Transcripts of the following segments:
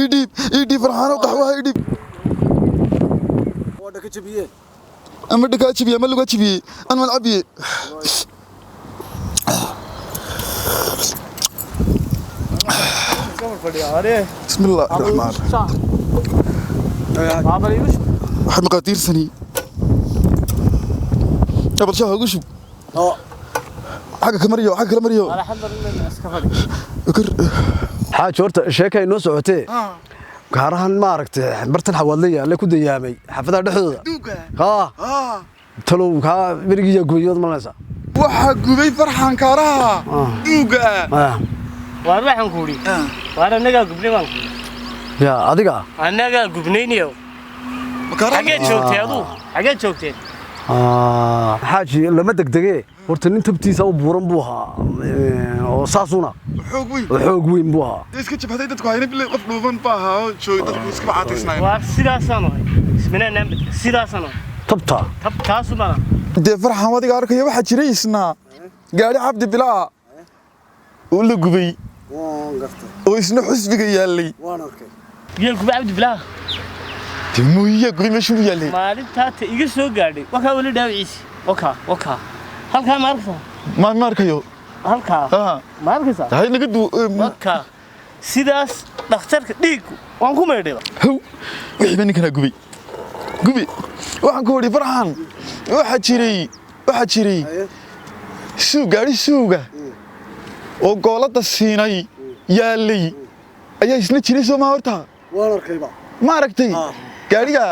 يدي فرحان وقهوة يدي ودك تبيه أما دك تبيه ما لقى تبيه أنا ملعبي بسم الله الرحمن الرحيم واحد مقاتير سني قبل شهر وشو حاجة كمريو الحمد لله اسكفر حاج horta sheekay noo socotee gaarahan ma aragtay bartan xawadlaya la ku dayaamay xafada dhexdooda talow ka birigiya gooyad malaysa waxa gubay farxan kaaraha duuga waan waxaan ku uri waan anaga gubnay waan ya adiga anaga gubnayniyo xagee joogtay xaaji lama degdegee horta nin tabtiisa u buuran buu ahaa oo saasuna xoog weyn buu ahaa iska jabhaday dadku hayna bilay qof dhuuban baaha oo joogay dadku iska bacaataysnaa waa sidaasana ismina sidaasana tabtaasuna de farxan wadiga arkay waxa jiray isna gaari cabdi bilaa oo la gubay oo isna xusbiga yaalay waan arkay yeel gubay cabdi bilaa timuuya gubay meeshu yaalay maalinta iga soo gaadhay waxa wali dhaawiciisi waka halka ma arkayo halka ma arkaysa hay naga duu waka sidaas dhakhtarka dhiig waan ku meedhay wixii bani kana gubay waxaan ku wadi farxan waxa jiray gaari suuga oo goolada siinay yaalay ayaa isna jiray soo ma horta waan arkayba ma aragtay gaariga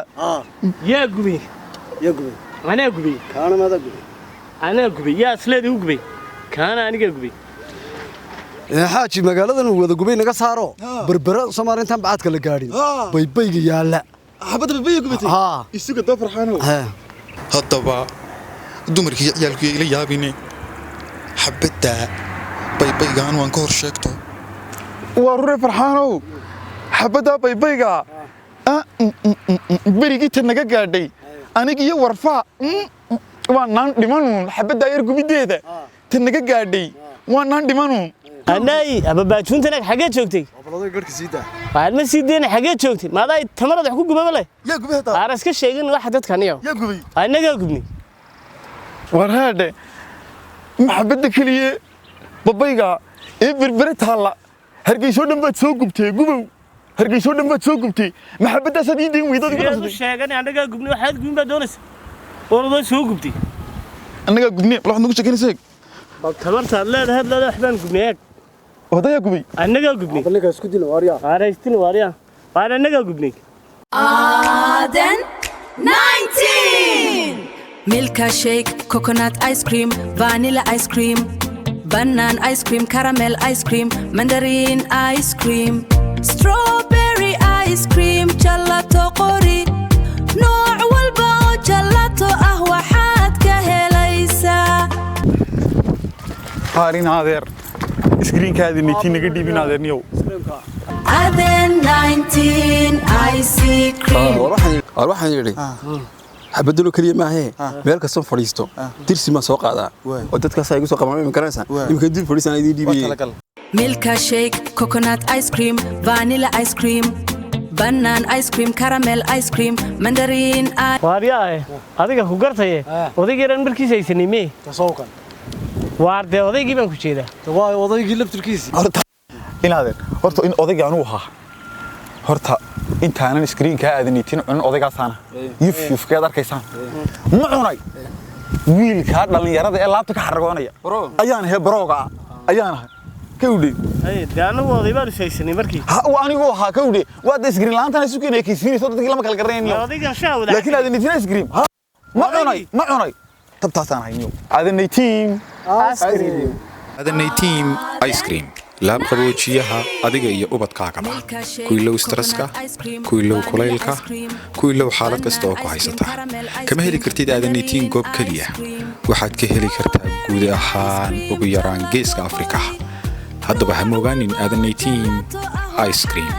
yaa gubay ana gubay kaana mada gubay ana gubay yaa sleedi u gubay kaana aniga gubay xaaji magaaladan wada gubay naga saaro berbera Soomaaliintan baadka la gaadhin baybayga yaala xabada baybayga gubatay isuga doo farxaano hadaba dumarkii ciyaalkii ila yaabine xabada baybaygaan waan ka hor sheegto waa rure farxaano xabada baybayga berigii tan naga gaadhay aniga iyo warfa waa naan dhimanuun xabada yar gubideeda tan naga gaadhay waa naan dhimanuun anay ababaajuntana xagee joogtay abaladay garka siida waan ma siideen xagee joogtay maaday tamarad wax ku gubay yaa gubay hada aras ka sheegin wax dadkaniyo yaa gubay anaga gubni war hada maxabada kaliye babayga ee berbere taala hargeyso dhanbaad soo gubtay gubow hargeyso dhanbaad soo gubtay maxabadaas aad idin weydad ugu qabtay sheegan anaga gubni waxaad gubin baa doonaysa oo soo gubtay anaga gubni wax nagu sheeganaysa bal tabarta leedahay waxbaan gubnay odaya gubay anaga gubni balka isku dilo waariya qaaraystin waariya waan anaga gubnay Aden 19 Milka shake, coconut ice cream, vanilla ice cream, banana ice cream, caramel ice cream, mandarin ice cream, strawberry ice cream, gelato qori, nooc walba oo gelato ah waxaad ka helaysaa. Qaarin adeer screenkaadi nitii naga dhiibin adeerniyow Aden 19 ice cream waxaan yiri xabadulu kaliya ma ahe meel ka soo fadhiisto tirsi ma soo qaadaa oo dadkaas ay ugu soo qabanayaan garanaysan imka dib fadhiisan ay dhiibiyeen Milka shake, coconut ice cream, vanilla ice cream, banana ice cream, caramel ice cream, mandarin ice waariya adiga ku gartay odaygeeran markiisa aysanime tasawkan waarde odaygii baan ku jeedaa waa odaygii labtirkiisi horta in odayga anu ahaa horta intaanan screenka aadanitin cun odaygaasana yuf ka arkaysaan ma cunay wiilka dhalinyarada ee laabta ka xaragoonaya ayaan brooga ayaan kawdhi daana waday baan sheegsanay markii anigu ahaa kawdhi waa screen laantana isu keenay kiisniis dadkii lama kala garanayeen odayga shaawada laakiin aadanitin screen ma cunay tabtaasaan hayniyo aadanitin ice cream laab qaboojiyaha adiga iyo ubadkaagaba kuilow stresska kuilow kulaylka kuilow xaalad kasta oo ku haysata kama heli kartid aadanitiin goob kaliya waxaad ka heli kartaa guud ahaan ugu yaraan geeska Afrika haddaba ha moogaanin aadanitiin ice cream